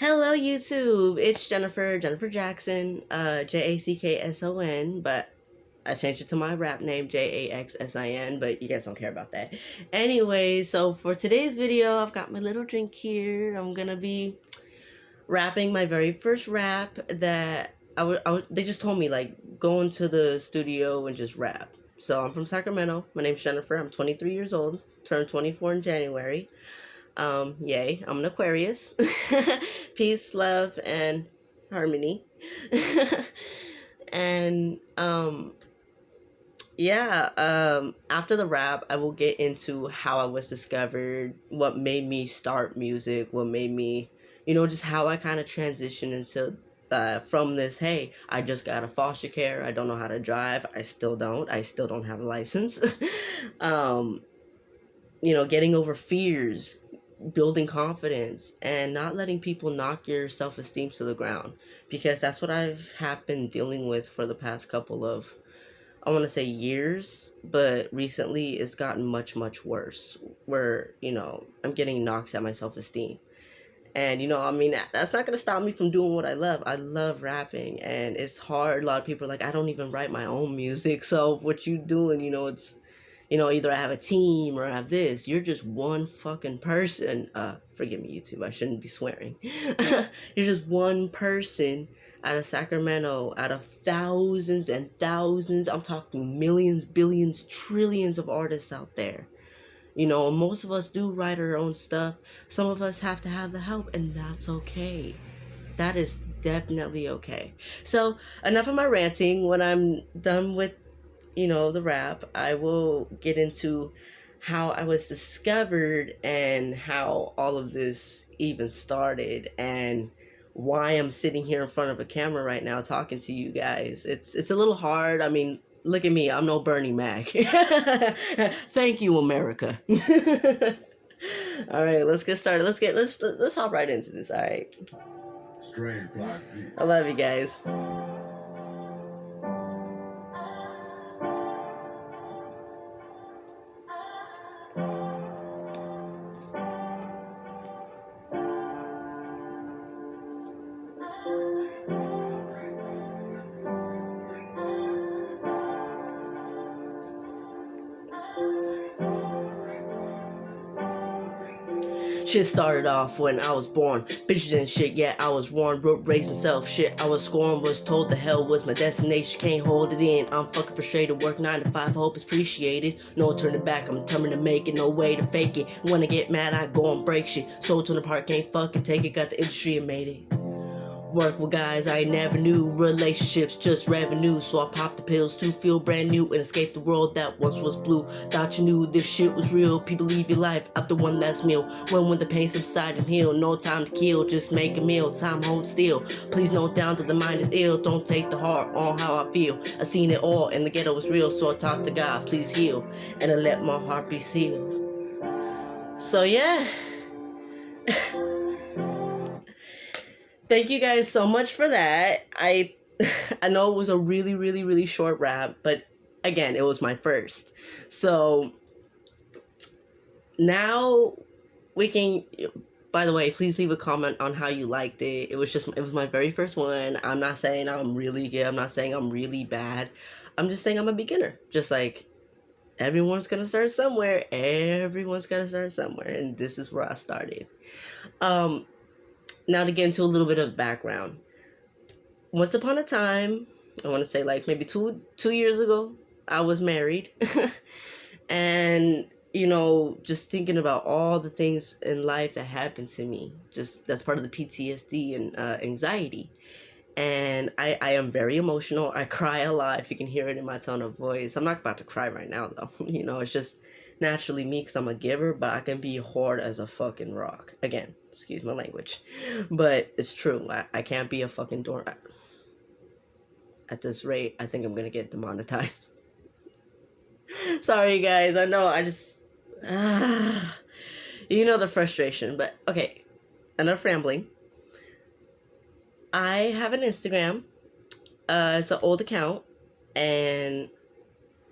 Hello YouTube, it's Jennifer Jackson, Jackson, but I changed it to my rap name, Jaxsin, but you guys don't care about that. Anyway, so for today's video, I've got my little drink here. I'm gonna be rapping my very first rap that they just told me, like, go into the studio and just rap. So I'm from Sacramento, my name's Jennifer, I'm 23 years old, turned 24 in January. Yay, I'm an Aquarius. Peace, love, and harmony. and yeah, after the rap, I will get into how I was discovered, what made me start music, what made me, just how I kind of transitioned into from this, hey, I just got a foster care, I don't know how to drive, I still don't have a license. um, getting over fears, building confidence, and not letting people knock your self-esteem to the ground, because that's what have been dealing with for the past couple of, I want to say, years, but recently it's gotten much worse, where I'm getting knocks at my self-esteem. And that's not going to stop me from doing what I love. I love rapping, and it's hard. A lot of people are like, I don't even write my own music, so what you doing, it's either I have a team or I have this. You're just one fucking person. Forgive me, YouTube, I shouldn't be swearing. You're just one person out of Sacramento, out of thousands and thousands. I'm talking millions, billions, trillions of artists out there. Most of us do write our own stuff. Some of us have to have the help, and that's okay. That is definitely okay. So, enough of my ranting. When I'm done with the rap, I will get into how I was discovered and how all of this even started, and why I'm sitting here in front of a camera right now talking to you guys. It's a little hard. I mean, look at me. I'm no Bernie Mac. Thank you, America. All right, let's get started. Let's hop right into this. All right. Strange Black Beats. I love you guys. Shit started off when I was born. Bitches and shit, yeah, I was warned. Wrote, raised myself, shit, I was scorned. Was told the hell was my destination. Can't hold it in, I'm fucking frustrated. Work 9 to 5, hope it's appreciated. No turning back, I'm determined to make it. No way to fake it. When I get mad, I go and break shit. Sold to the park, can't fucking take it. Got the industry and made it. Work with guys I never knew, relationships just revenue, so I popped the pills to feel brand new and escape the world that once was blue. Thought you knew this shit was real, people leave your life after one last meal. When the pain subside and heal, no time to kill, just make a meal, time hold still. Please note down that the mind is ill, don't take the heart on how I feel. I seen it all and the ghetto was real, so I talked to God, please heal, and I let my heart be sealed. So yeah. Thank you guys so much for that. I know it was a really short rap, but again, it was my first. So now we can, by the way, please leave a comment on how you liked it. It was my very first one. I'm not saying I'm really good. I'm not saying I'm really bad. I'm just saying I'm a beginner. Just like everyone's gonna start somewhere. Everyone's gonna start somewhere, and this is where I started. Now to get into a little bit of background. Once upon a time, I want to say like maybe two years ago, I was married. And, just thinking about all the things in life that happened to me, just that's part of the PTSD and anxiety. And I am very emotional. I cry a lot, if you can hear it in my tone of voice. I'm not about to cry right now, though. It's just naturally me because I'm a giver, but I can be hard as a fucking rock. Again, excuse my language. But it's true. I can't be a fucking doormat. At this rate, I think I'm going to get demonetized. Sorry, guys. I know, I just... the frustration. But, okay. Enough rambling. I have an Instagram. It's an old account. And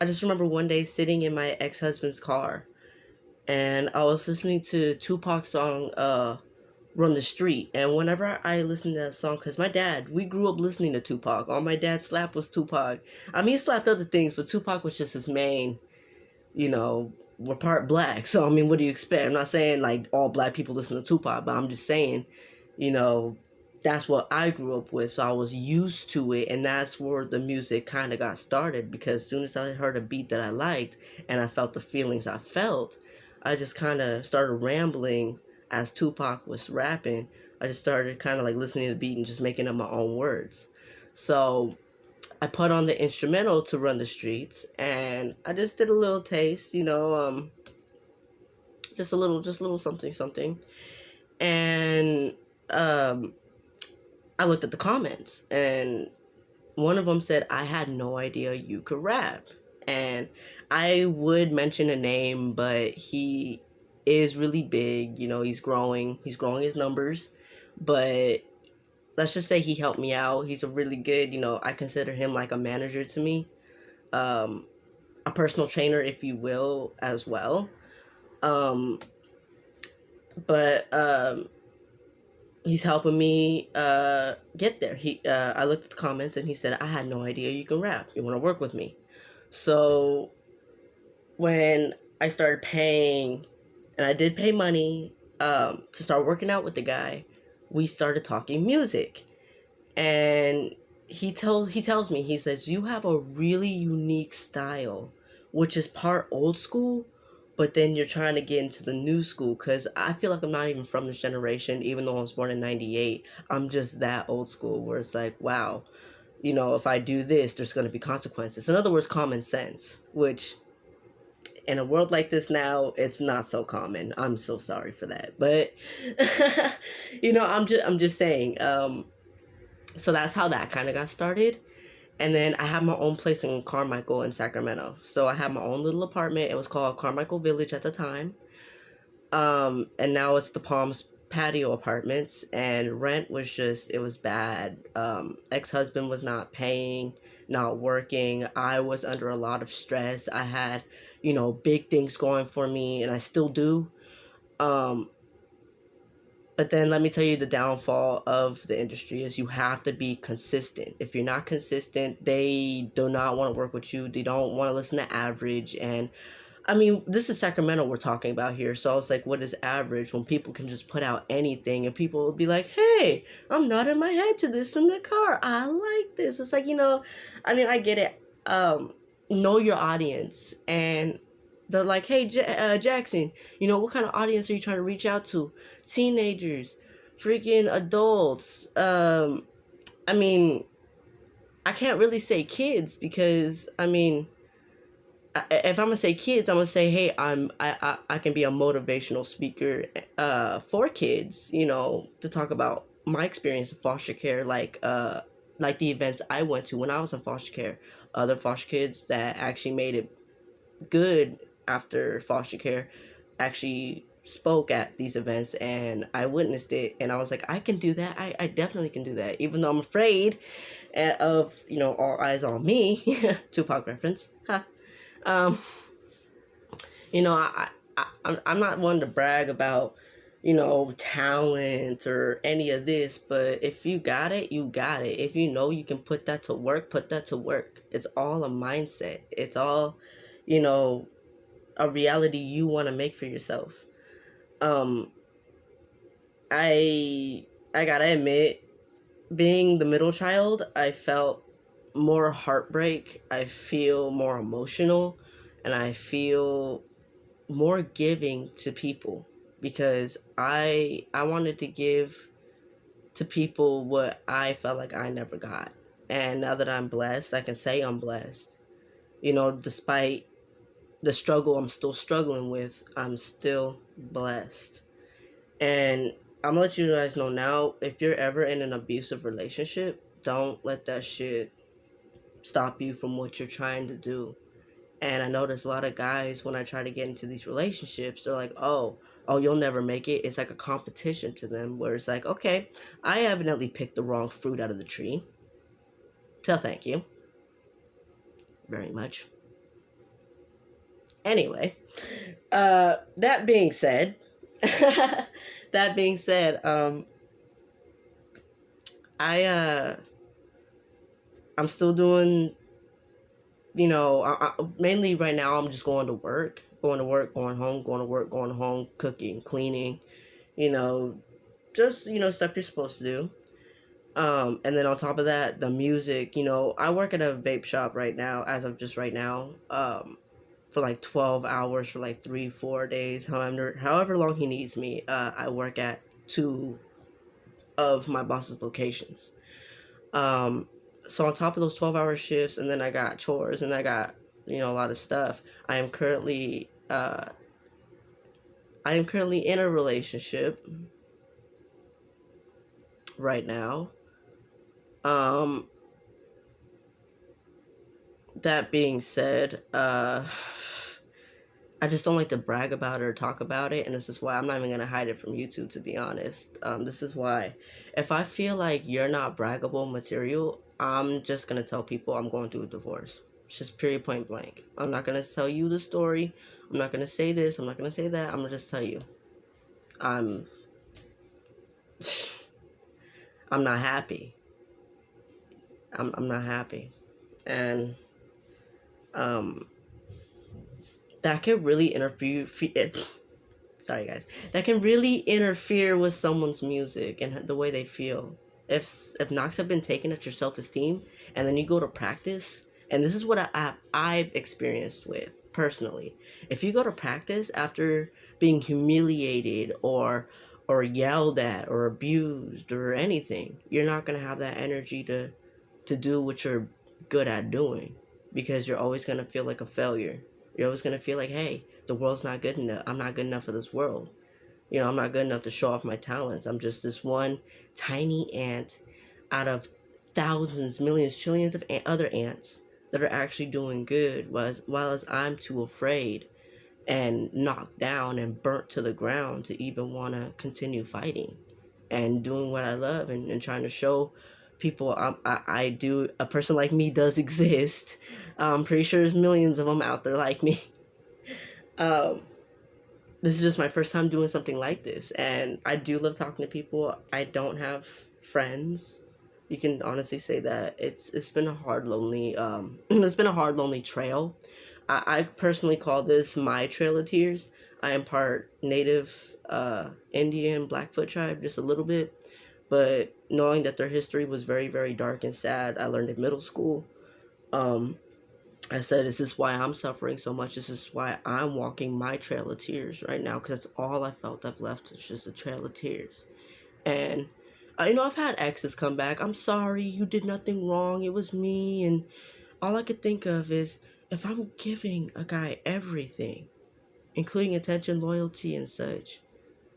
I just remember one day sitting in my ex-husband's car, and I was listening to Tupac's song, Run the Street. And whenever I listen to that song, because my dad, we grew up listening to Tupac. All my dad slapped was Tupac. I mean, he slapped other things, but Tupac was just his main, you know, we're part black. So, I mean, what do you expect? I'm not saying like all black people listen to Tupac, but I'm just saying, you know, that's what I grew up with. So I was used to it. And that's where the music kind of got started, because as soon as I heard a beat that I liked and I felt the feelings I felt, I just kind of started rambling as Tupac was rapping. I just started kind of like listening to the beat and just making up my own words. So I put on the instrumental to Run the Streets, and I just did a little taste, just a little something, something. And um, I looked at the comments, and one of them said, I had no idea you could rap. And I would mention a name, but he is really big. He's growing his numbers, but let's just say he helped me out. He's a really good, I consider him like a manager to me, um, a personal trainer, if you will, as well. Um, but he's helping me get there. I looked at the comments and he said, I had no idea you can rap. You want to work with me? So when I started paying, and I did pay money to start working out with the guy, we started talking music. And he tells me, he says, you have a really unique style, which is part old school, but then you're trying to get into the new school. Because I feel like I'm not even from this generation, even though I was born in 98. I'm just that old school where it's like, wow, if I do this, there's going to be consequences. In other words, common sense, which in a world like this now, it's not so common. I'm so sorry for that. But, I'm just saying, so that's how that kind of got started. And then I had my own place in Carmichael in Sacramento. So I had my own little apartment. It was called Carmichael Village at the time. And now it's the Palms Patio Apartments. And rent was it was bad. Ex-husband was not paying, not working. I was under a lot of stress. I had, big things going for me, and I still do. But then let me tell you, the downfall of the industry is you have to be consistent. If you're not consistent, they do not want to work with you. They don't want to listen to average. And I mean, this is Sacramento we're talking about here. So I was like, what is average when people can just put out anything and people will be like, hey, I'm nodding my head to this in the car. I like this. It's like, I get it. Know your audience. And they're like, hey, Jackson, what kind of audience are you trying to reach out to? Teenagers, freaking adults. I mean, I can't really say kids because, if I'm gonna say kids, I'm gonna say, hey, I can be a motivational speaker for kids, to talk about my experience in foster care, like the events I went to when I was in foster care, other foster kids that actually made it good after foster care actually spoke at these events, and I witnessed it, and I was like, I can do that. I definitely can do that, even though I'm afraid of, all eyes on me. Tupac reference. Huh. um I'm not one to brag about, talent or any of this, but if you got it, you got it. If you can put that to work, put that to work. It's all a mindset. It's all, a reality you want to make for yourself. um I gotta admit, being the middle child, I felt more heartbreak, I feel more emotional, and I feel more giving to people, because I wanted to give to people what I felt like I never got. And now that I'm blessed, I can say I'm blessed. Despite the struggle I'm still struggling with, I'm still blessed. And I'm gonna let you guys know now, if you're ever in an abusive relationship, don't let that shit stop you from what you're trying to do. And I notice a lot of guys, when I try to get into these relationships, they're like, oh, you'll never make it. It's like a competition to them, where it's like, okay, I evidently picked the wrong fruit out of the tree. So thank you very much. Anyway, that being said, That being said, I I'm still doing, mainly right now I'm just going to work, going home, going to work, going home, cooking, cleaning, you know, just stuff you're supposed to do. And then on top of that, the music, I work at a vape shop right now, as of just right now, for like 12 hours for like 3 4 days, however long he needs me. I work at two of my boss's locations. Um, so on top of those 12-hour shifts, and then I got chores, and I got a lot of stuff. I am currently in a relationship right now. Um, that being said, I just don't like to brag about it or talk about it, and this is why I'm not even gonna hide it from YouTube. To be honest, this is why. If I feel like you're not braggable material, I'm just gonna tell people I'm going through a divorce. It's just period, point blank. I'm not gonna tell you the story. I'm not gonna say this. I'm not gonna say that. I'm gonna just tell you. I'm I'm not happy. I'm not happy, and um that can really interfere. Sorry, guys. That can really interfere with someone's music and the way they feel. If knocks have been taken at your self esteem, and then you go to practice, and this is what I've experienced with personally. If you go to practice after being humiliated or yelled at or abused or anything, you're not gonna have that energy to do what you're good at doing, because you're always gonna feel like a failure. You're always gonna feel like, hey, the world's not good enough. I'm not good enough for this world. I'm not good enough to show off my talents. I'm just this one tiny ant out of thousands, millions, trillions of other ants that are actually doing good, while as I'm too afraid and knocked down and burnt to the ground to even want to continue fighting and doing what I love, and trying to show people I do. A person like me does exist. I'm pretty sure there's millions of them out there like me. Um, this is just my first time doing something like this, and I do love talking to people. I don't have friends. You can honestly say that it's been a hard, lonely it's been a hard, lonely trail. I personally call this my Trail of Tears. I am part Native Indian Blackfoot tribe, just a little bit, but knowing that their history was very, very dark and sad, I learned in middle school. Um, I said, "Is this why I'm suffering so much? This is why I'm walking my trail of tears right now, because all I felt I've left is just a trail of tears." And I've had exes come back. I'm sorry, you did nothing wrong. It was me. And all I could think of is, if I'm giving a guy everything, including attention, loyalty, and such,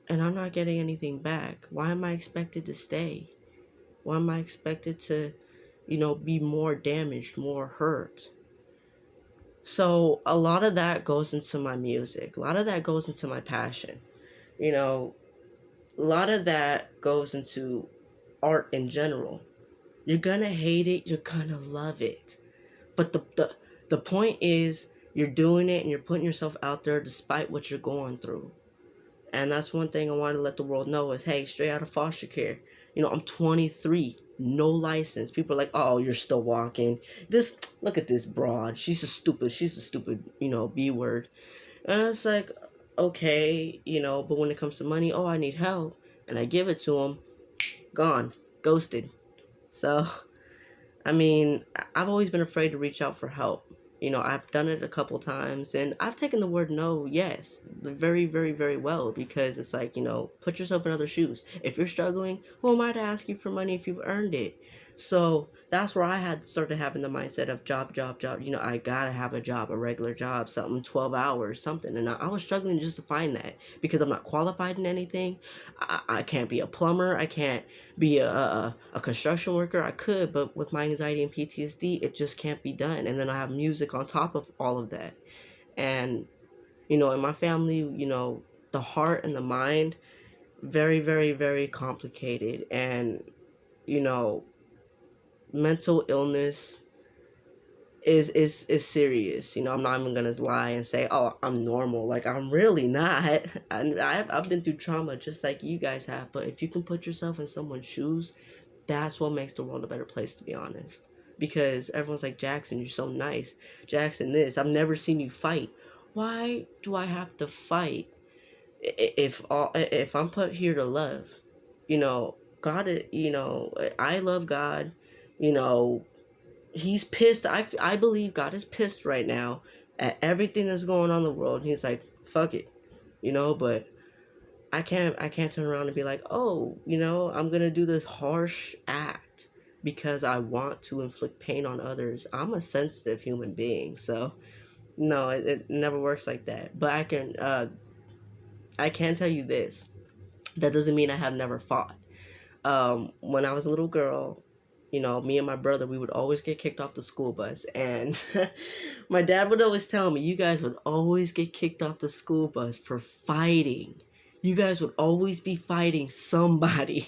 and I'm not getting anything back, why am I expected to stay? Why am I expected to, be more damaged, more hurt? So a lot of that goes into my music. A lot of that goes into my passion. You know, a lot of that goes into art in general. You're gonna hate it, you're gonna love it. But the point is, you're doing it and you're putting yourself out there despite what you're going through. And that's one thing I want to let the world know is, hey, straight out of foster care. I'm 23, no license. People are like, oh, you're still walking. Look at this broad. She's a stupid, B word. And it's like, okay, but when it comes to money, oh, I need help. And I give it to them, gone, ghosted. So, I mean, I've always been afraid to reach out for help. I've done it a couple times, and I've taken the word no, yes, very, very, very well, because it's like, put yourself in other shoes. If you're struggling, who am I to ask you for money if you've earned it? So that's where I had started having the mindset of job, job, job. I gotta have a job, a regular job, something 12 hours, something. And I was struggling just to find that, because I'm not qualified in anything. I can't be a plumber. I can't be a construction worker. I could, but with my anxiety and PTSD, it just can't be done. And then I have music on top of all of that. And, in my family, the heart and the mind, very, very, very complicated. And, mental illness is serious. You know, I'm not even gonna lie and say, oh, I'm normal. Like, I'm really not. I've been through trauma just like you guys have. But if you can put yourself in someone's shoes, that's what makes the world a better place, to be honest. Because everyone's like, Jackson, you're so nice. Jackson, this. I've never seen you fight. Why do I have to fight if I'm put here to love? You know, God. You know, I love God. You know, He's pissed. I believe God is pissed right now at everything that's going on in the world. He's like, fuck it, you know. But I can't turn around and be like, oh, you know, I'm gonna do this harsh act because I want to inflict pain on others. I'm a sensitive human being, so no, it never works like that. But I can tell you this. That doesn't mean I have never fought. When I was a little girl, you know, me and my brother, we would always get kicked off the school bus. And my dad would always tell me, you guys would always get kicked off the school bus for fighting. You guys would always be fighting somebody.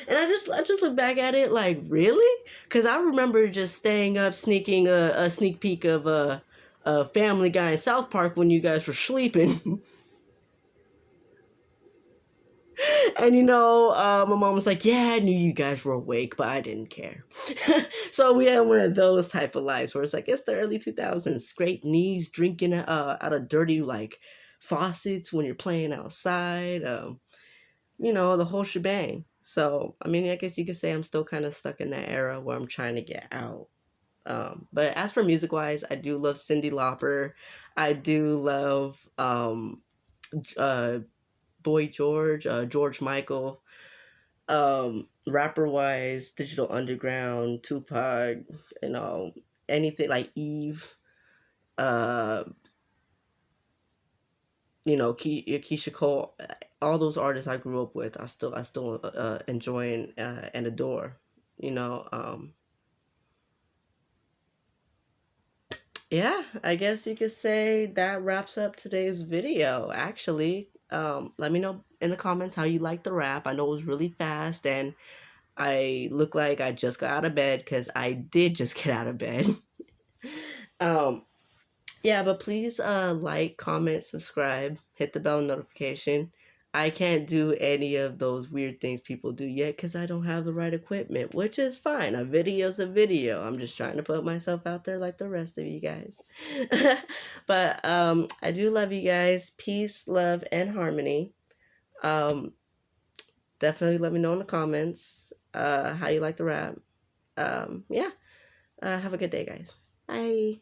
And I just look back at it like, really? Because I remember just staying up, sneaking a sneak peek of a Family Guy in South Park when you guys were sleeping. And you know, my mom was like, "Yeah, I knew you guys were awake, but I didn't care." So we had one of those type of lives where it's like it's the early 2000s, scraped knees, drinking out of dirty like faucets when you're playing outside. You know, the whole shebang. So I mean, I guess you could say I'm still kind of stuck in that era where I'm trying to get out. But as for music wise, I do love Cyndi Lauper. I do love uh, Boy George, George Michael. Rapper wise, Digital Underground, Tupac, you know, anything like Eve, uh, you know, Keisha Cole, all those artists I grew up with, I still enjoy and adore. You know, yeah, I guess you could say that wraps up today's video. Actually, let me know in the comments how you like the rap. I know it was really fast and I look like I just got out of bed because I did just get out of bed. um, yeah, but please like, comment, subscribe, hit the bell notification. I can't do any of those weird things people do yet because I don't have the right equipment, which is fine. A video's a video. I'm just trying to put myself out there like the rest of you guys. But I do love you guys. Peace, love, and harmony. Um, Definitely let me know in the comments how you like the rap. Yeah. Have a good day, guys. Bye.